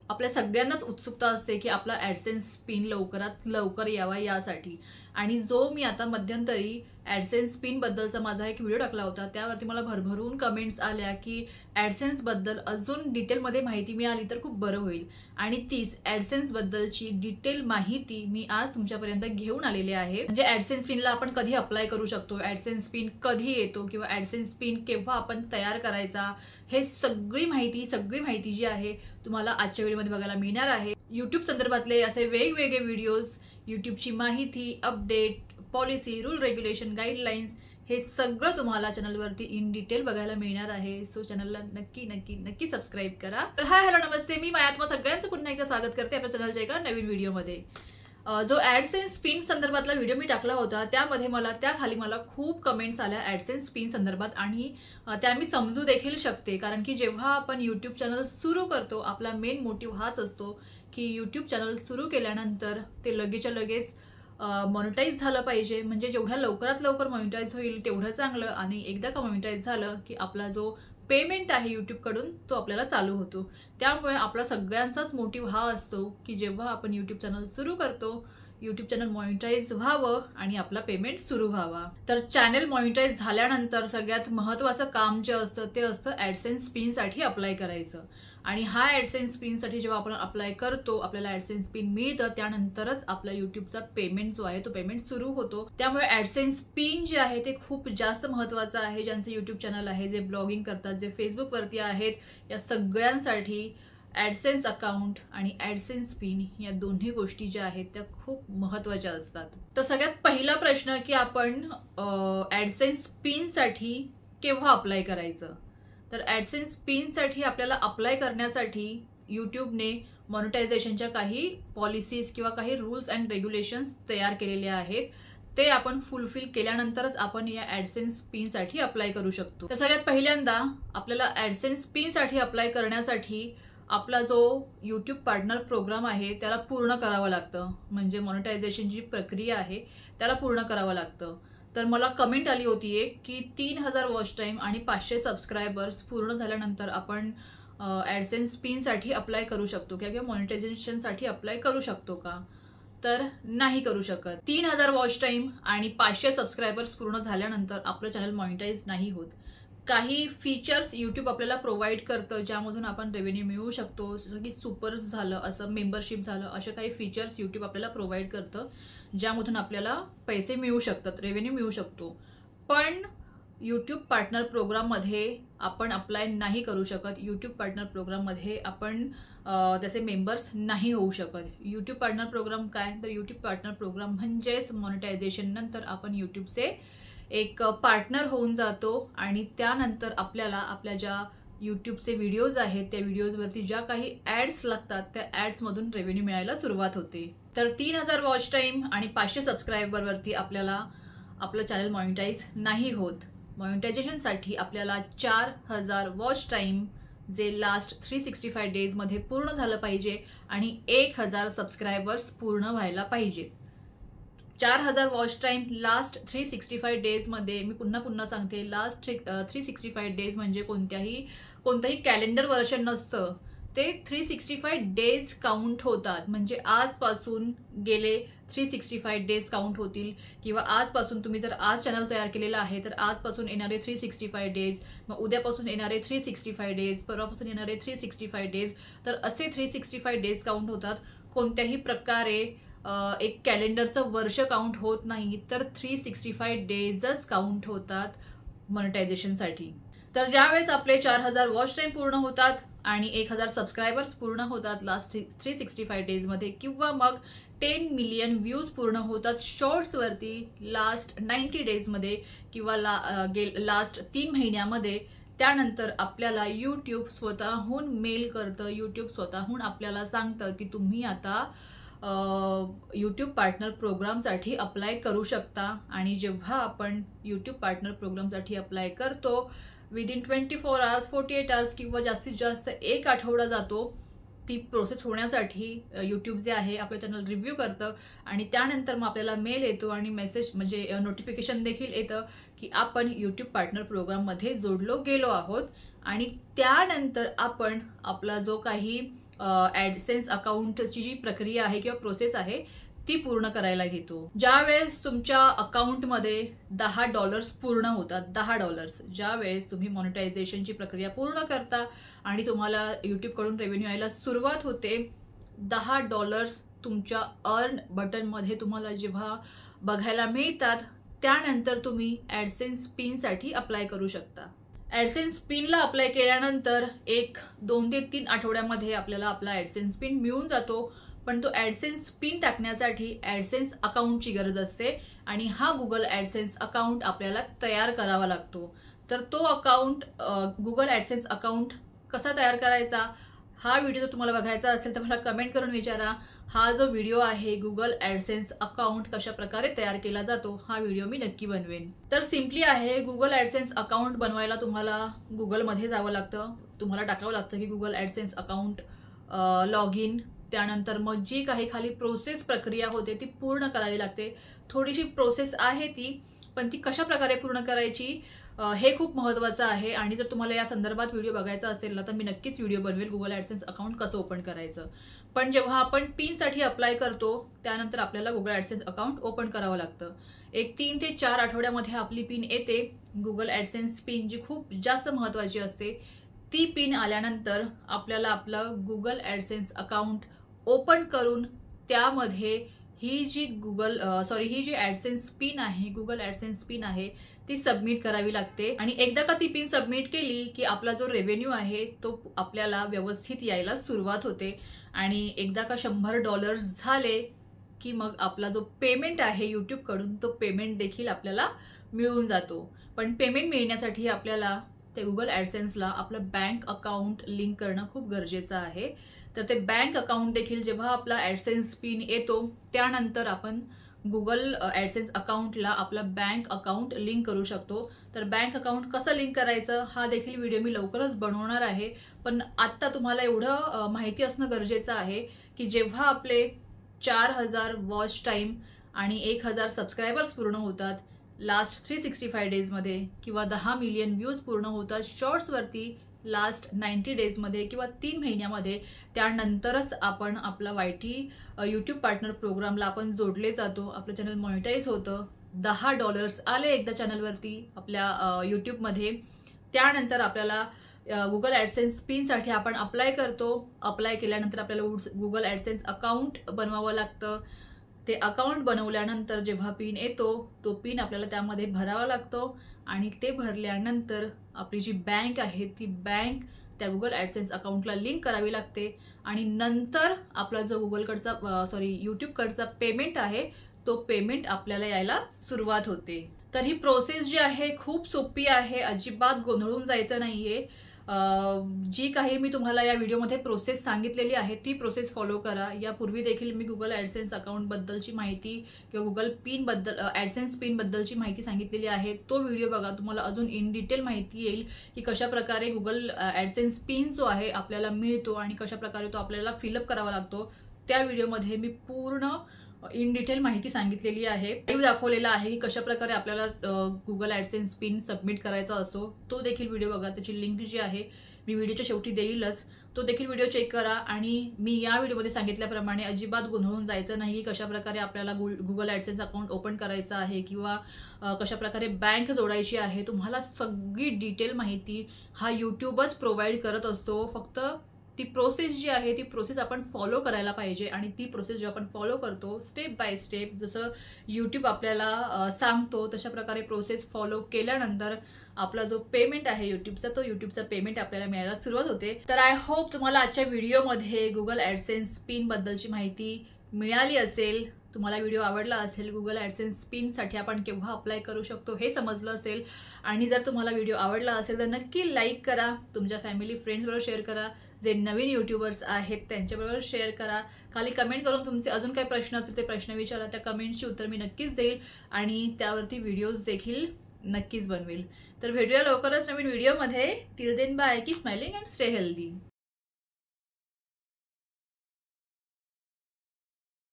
आपल्या सगळ्यांनाच उत्सुकता असते की आपला ॲडसेन्स पिन लवकरात लवकर यावा यासाठी। आणि जो मी आता मध्यंतरी ॲडसेन्स पिन बद्दलचा माझा एक व्हिडिओ टाकला होता, त्यावरती मला भरभरून कमेंट्स आल्या की ॲडसेन्स बद्दल अजून डिटेलमध्ये माहिती मिळाली तर खूप बरं होईल। आणि तीच ॲडसेन्स बद्दलची डिटेल माहिती मी आज तुमच्यापर्यंत घेऊन आलेली आहे। म्हणजे ॲडसेन्स पिनला आपण कधी अप्लाय करू शकतो, ॲडसेन्स पिन कधी येतो किंवा ॲडसेन्स पिन केव्हा आपण तयार करायचा, हे सगळी माहिती जी आहे तुम्हाला आजच्या व्हिडिओमध्ये बघायला मिळणार आहे। यूट्यूब संदर्भातले असे वेगवेगळे व्हिडिओज, यूट्यूबची माहिती, update, policy, rule, regulation, guidelines, हे सगळं तुम्हाला चॅनलवरती इन डिटेल बघायला मिळणार आहे। सो चॅनलला नक्की नक्की नक्की सबस्क्राईब करा। तर हाय हॅलो नमस्ते, मी माया तुम्हा सगळ्यांचं पुन्हा एकदा स्वागत करते आपल्या चॅनलच्या एका नवीन व्हिडिओमध्ये। जो ॲडसेन्स पिन संदर्भातला व्हिडिओ मी टाकला होता त्यामध्ये त्याखाली मला खूप कमेंट्स आल्या ॲडसेन्स पिन संदर्भात, आणि त्या मी समजू देखील शकते। कारण की जेव्हा आपण यूट्यूब चॅनल सुरू करतो, आपला मेन मोटिव्ह हाच असतो की यूट्यूब चॅनल सुरू केल्यानंतर ते लगेचच्या लगेच मॉनिटाईज झालं पाहिजे। म्हणजे जेवढ्या लवकरात लवकर मॉनिटाईज होईल तेवढं चांगलं, आणि एकदा का मॉनिटाईज झालं की आपला जो पेमेंट आहे यूट्यूबकडून तो आपल्याला चालू होतो। त्यामुळे आपला सगळ्यांचाच मोटिव्ह हा असतो की जेव्हा आपण यूट्यूब चॅनल सुरू करतो, यूट्यूब चॅनल मॉनिटाईज व्हावं आणि आपला पेमेंट सुरू व्हावा। तर चॅनल मॉनिटाईज झाल्यानंतर सगळ्यात महत्त्वाचं काम जे असतं ते असतं ॲडसेन्स पिनसाठी अप्लाय करायचं। आणि हा ॲडसेन्स पिनसाठी जेव्हा आपण अप्लाय करतो, आपल्याला ॲडसेन्स पिन मिळतं, त्यानंतरच आपला यूट्यूबचा पेमेंट जो आहे तो पेमेंट सुरू होतो। त्यामुळे ॲडसेन्स पिन जे आहे ते खूप जास्त महत्त्वाचं आहे। ज्यांचं यूट्यूब चॅनल आहे, जे ब्लॉगिंग करतात, जे फेसबुकवरती आहेत, या सगळ्यांसाठी ॲडसेन्स अकाउंट आणि ॲडसेन्स पिन या दोन्ही गोष्टी ज्या आहेत त्या खूप महत्त्वाच्या असतात। तर सगळ्यात पहिला प्रश्न की आपण ॲडसेन्स पिनसाठी केव्हा अप्लाय करायचं? तर ॲडसेन्स पिनसाठी आपल्याला अप्लाय करण्यासाठी यूट्यूबने मॉनिटायझेशनच्या काही पॉलिसीज किंवा काही रूल्स अँड रेग्युलेशन्स तयार केलेले आहेत। ते आपण फुलफिल केल्यानंतरच आपण या ॲडसेन्स पिनसाठी अप्लाय करू शकतो। तर सगळ्यात पहिल्यांदा आपल्याला ॲडसेन्स पिनसाठी अप्लाय करण्यासाठी आपला जो यूट्यूब पार्टनर प्रोग्राम आहे त्याला पूर्ण करावं लागतं। म्हणजे मॉनिटायझेशनची प्रक्रिया आहे त्याला पूर्ण करावं लागतं। तर मला कमेंट आली होती एक की 3000 वॉच टाइम आणि 500 सबस्क्रायबर्स पूर्ण झाल्यानंतर आपण ॲडसेन्स पिनसाठी अप्लाय करू शकतो किंवा मॉनिटायझेशनसाठी अप्लाय करू शकतो का? तर नाही करू शकत। 3000 वॉच टाइम आणि 500 सबस्क्रायबर्स पूर्ण झाल्यानंतर आपलं चॅनल मॉनिटाईज नाही होत। काही फीचर्स यूट्यूब आपल्याला प्रोव्हाइड करतं ज्यामधून आपण रेव्हेन्यू मिळवू शकतो, जसं की सुपर्स झालं, असं मेंबरशिप झालं, असे काही फीचर्स यूट्यूब आपल्याला प्रोव्हाइड करतं ज्यामधून आपल्याला पैसे मिळू शकतात, रेव्हेन्यू मिळू शकतो। पण यूट्यूब पार्टनर प्रोग्राममध्ये आपण अप्लाय नाही करू शकत। यूट्यूब पार्टनर प्रोग्राममध्ये आपण त्याचे मेंबर्स नाही होऊ शकत। यूट्यूब पार्टनर प्रोग्राम काय? तर यूट्यूब पार्टनर प्रोग्राम म्हणजेच मॉनिटायझेशन नंतर आपण यूट्यूबचे एक पार्टनर होऊन जातो, आणि त्यानंतर आपल्याला आपल्या ज्या यूट्यूबचे व्हिडिओज आहेत त्या व्हिडिओजवरती ज्या काही ॲड्स लागतात त्या ॲड्समधून रेव्हेन्यू मिळायला सुरुवात होते। तर 3000 वॉच टाइम आणि 500 सबस्क्रायबरवरती आपल्याला आपलं चॅनल मॉनिटाईज नाही होत। मॉनिटायझेशनसाठी आपल्याला 4000 वॉच टाइम जे लास्ट 365 डेजमध्ये पूर्ण झालं पाहिजे, आणि 1000 सबस्क्रायबर्स पूर्ण व्हायला पाहिजेत। 4000 वॉच टाइम लास्ट 365 डेजमध्ये, मी पुन्हा सांगते, लास्ट 365 डेज म्हणजे कोणतंही कॅलेंडर वर्षन नसतं, ते 365 डेज काउंट होतात। म्हणजे आजपासून गेले 365 डेज काउंट होतील, किंवा आजपासून तुम्ही जर आज चॅनल तयार केलेलं आहे तर आजपासून येणारे 365 डेज, मग उद्यापासून येणारे 365 डेज, परवापासून येणारे 365 डेज, तर असे 365 डेज काउंट होतात। कोणत्याही प्रकारे एक कॅलेंडरचं वर्ष काउंट होत नाही, तर 365 डेजच काउंट होतात मॉनिटायझेशनसाठी। तर ज्यावेळेस आपले 4000 वॉच टाइम पूर्ण होतात आणि 1000 सबस्क्रायबर्स पूर्ण होतात लास्ट 365 डेजमध्ये, किंवा मग 10 मिलियन व्ह्यूज पूर्ण होतात शॉर्ट्सवरती लास्ट 90 डेजमध्ये, किंवा लास्ट 3 महिन्यामध्ये, त्यानंतर आपल्याला यूट्यूब स्वतःहून मेल करतं, यूट्यूब स्वतःहून आपल्याला सांगतं की तुम्ही आता यूट्यूब पार्टनर प्रोग्रामसाठी अप्लाय करू शकता। आणि जेव्हा आपण यूट्यूब पार्टनर प्रोग्रामसाठी अप्लाय करतो, विदिन 24 आवर्स, 48 आवर्स किंवा जास्तीत जास्त 1 आठवडा जातो ती प्रोसेस होण्यासाठी। यूट्यूब जे आहे आपलं चॅनल रिव्ह्यू करतं, आणि त्यानंतर मग आपल्याला मेल येतो आणि मेसेज म्हणजे नोटिफिकेशन देखील येतं की आपण यूट्यूब पार्टनर प्रोग्राममध्ये जोडलो गेलो आहोत। आणि त्यानंतर आपण आपला जो काही ॲडसेन्स अकाउंटची जी प्रक्रिया आहे किंवा प्रोसेस आहे ती पूर्ण करायला घेतो। ज्या वेळेस तुमच्या अकाउंटमध्ये $10 पूर्ण होतात, $10 ज्या वेळेस तुम्ही मॉनिटायझेशनची प्रक्रिया पूर्ण करता आणि तुम्हाला यूट्यूबकडून रेव्हेन्यू यायला सुरुवात होते, $10 तुमच्या अर्न बटनमध्ये तुम्हाला जेव्हा बघायला मिळतात, त्यानंतर तुम्ही ॲडसेन्स पिनसाठी अप्लाय करू शकता। ॲडसेन्स पिनला अप्लाय केल्यानंतर 2 ते 3 आठवड्यामध्ये आपल्याला आपला ॲडसेन्स पिन मिळून जातो, पण तो ॲडसेन्स पिन टाकण्यासाठी ॲडसेन्स अकाउंटची गरज असते आणि हा गुगल ॲडसेन्स अकाउंट आपल्याला तयार करावा लागतो। तर तो अकाउंट गुगल ॲडसेन्स अकाउंट कसा तयार करायचा हा व्हिडिओ जर तुम्हाला बघायचा असेल तर मला कमेंट करून विचारा। हा जो व्हिडिओ आहे गुगल ॲडसेन्स अकाउंट कशा प्रकारे तयार केला जातो हा व्हिडिओ मी नक्की बनवेन। तर सिम्पली आहे, गुगल ॲडसेन्स अकाउंट बनवायला तुम्हाला गुगलमध्ये जावं लागतं, तुम्हाला टाकावं लागतं की Google AdSense account log in, त्यानंतर मग जी काही खाली प्रोसेस प्रक्रिया होते ती पूर्ण करावी लागते। थोडीशी प्रोसेस आहे ती, पण ती कशा प्रकारे पूर्ण करायची हे खूप महत्त्वाचं आहे। आणि जर तुम्हाला या संदर्भात व्हिडिओ बघायचा असेल ना तर मी नक्कीच व्हिडिओ बनवेल गुगल ॲडसेन्स अकाउंट कसं ओपन करायचं। पण जेव्हा आपण पिनसाठी अप्लाय करतो त्यानंतर आपल्याला गुगल ॲडसेन्स अकाउंट ओपन करावं लागतं। 3 ते 4 आठवड्यामध्ये आपली पिन येते, गुगल ॲडसेन्स पिन जी खूप जास्त महत्त्वाची असते। ती पिन आल्यानंतर आपल्याला आपलं गुगल ॲडसेन्स अकाउंट ओपन करून त्यामध्ये ही जी ॲडसेन्स पिन आहे, गुगल ॲडसेन्स पिन आहे ती सबमिट करावी लागते। आणि एकदा का ती पिन सबमिट केली की आपला जो रेव्हेन्यू आहे तो आपल्याला व्यवस्थित यायला सुरुवात होते। आणि एकदा का $100 झाले की मग आपला जो पेमेंट आहे यूट्यूबकडून तो पेमेंट देखील आपल्याला मिळून जातो। पण पेमेंट मिळण्यासाठी आपल्याला ते गुगल ॲडसेन्सला आपलं बँक अकाउंट लिंक करणं खूप गरजेचं आहे। तर ते बँक अकाउंट देखील जेव्हा आपला ॲडसेन्स पिन येतो त्यानंतर आपण गुगल ॲडसेन्स अकाउंटला आपलं बँक अकाउंट लिंक करू शकतो। तर बँक अकाउंट कसं लिंक करायचं हा देखील व्हिडिओ मी लवकरच बनवणार आहे। पण आत्ता तुम्हाला एवढं माहिती असणं गरजेचं आहे की जेव्हा आपले 4000 वॉच टाईम आणि 1000 सबस्क्रायबर्स पूर्ण होतात लास्ट 365 डेजमध्ये, किंवा 10 मिलियन व्ह्यूज पूर्ण होतात शॉर्ट्सवरती लास्ट 90 डेजमध्ये किंवा 3 महिन्यामध्ये, त्यानंतरच आपण आपला YT यूट्यूब पार्टनर प्रोग्रामला आपण जोडले जातो, आपलं चॅनल मॉनिटाईज होतं, $10 आले एकदा चॅनलवरती आपल्या यूट्यूबमध्ये, त्यानंतर आपल्याला गुगल ॲडसेन्स पिनसाठी आपण अप्लाय करतो। अप्लाय केल्यानंतर आपल्याला गुगल ॲडसेन्स अकाउंट बनवावं लागतं। ते अकाउंट बनवल्यानंतर जेव्हा पिन येतो तो पिन आपल्याला त्यामध्ये भरावा लागतो आणि ते भरल्यानंतर आपली जी बँक आहे ती बँक त्या गुगल ॲडसेन्स अकाउंटला लिंक करावी लागते आणि नंतर आपला जो यूट्यूबकडचा पेमेंट आहे तो पेमेंट आपल्याला यायला सुरुवात होते। तर ही प्रोसेस जी आहे खूप सोपी आहे, अजिबात गोंधळून जायचं नाहीये। जी काही मी तुम्हाला या व्हिडिओमध्ये प्रोसेस सांगितलेली आहे ती प्रोसेस फॉलो करा। यापूर्वी देखील मी गुगल ॲडसेन्स अकाउंटबद्दलची माहिती किंवा गुगल ॲडसेन्स पिनबद्दलची माहिती सांगितलेली आहे, तो व्हिडिओ बघा, तुम्हाला अजून इन डिटेल माहिती येईल की कशा प्रकारे गुगल ॲडसेन्स पिन जो आहे आपल्याला मिळतो आणि कशा प्रकारे तो आपल्याला फिलअप करावा लागतो। त्या व्हिडिओमध्ये मी पूर्ण इन डिटेल माहिती सांगितलेली आहे, लाईव्ह दाखवलेला आहे की कशा प्रकारे आपल्याला गुगल ॲडसेन्स पिन सबमिट करायचा असतो। तो देखील व्हिडिओ बघा, त्याची लिंक जी आहे मी व्हिडिओच्या शेवटी देईलच, तो देखील व्हिडिओ चेक करा। आणि मी या व्हिडिओमध्ये सांगितल्याप्रमाणे अजिबात गोंधळून जायचं नाही की कशा प्रकारे आपल्याला गुगल ॲडसेन्स अकाउंट ओपन करायचं आहे किंवा कशा प्रकारे बँक जोडायची आहे। तुम्हाला सगळी डिटेल माहिती हा यूट्यूबच प्रोव्हाइड करत असतो, फक्त ती प्रोसेस जी आहे ती प्रोसेस आपण फॉलो करायला पाहिजे। आणि ती प्रोसेस जेव्हा आपण फॉलो करतो स्टेप बाय स्टेप, जसं यूट्यूब आपल्याला सांगतो तशा प्रकारे प्रोसेस फॉलो केल्यानंतर आपला जो पेमेंट आहे यूट्यूबचा तो यूट्यूबचा पेमेंट आपल्याला मिळायला सुरुवात होते। तर आय होप तुम्हाला आजच्या व्हिडिओमध्ये गुगल ॲडसेन्स पिन बद्दलची माहिती मिळाली असेल, तुम्हाला व्हिडिओ आवडला असेल, गुगल ॲडसेन्स पिनसाठी आपण केव्हा अप्लाय करू शकतो हे समजलं असेल। आणि जर तुम्हाला व्हिडिओ आवडला असेल तर नक्की लाईक करा, तुमच्या फॅमिली फ्रेंड्सबरोबर शेअर करा, जे नवीन यूट्यूबर्स आहेत त्यांच्याबरोबर शेअर करा। खाली कमेंट करून तुमचे अजून काही प्रश्न असतील ते प्रश्न विचारा, त्या कमेंटची उत्तर मी नक्कीच देईल आणि त्यावरती व्हिडिओज देखील नक्कीच बनवेल। तर भेटूया लवकरच नवीन व्हिडिओमध्ये। Till then bye, keep smiling and stay healthy.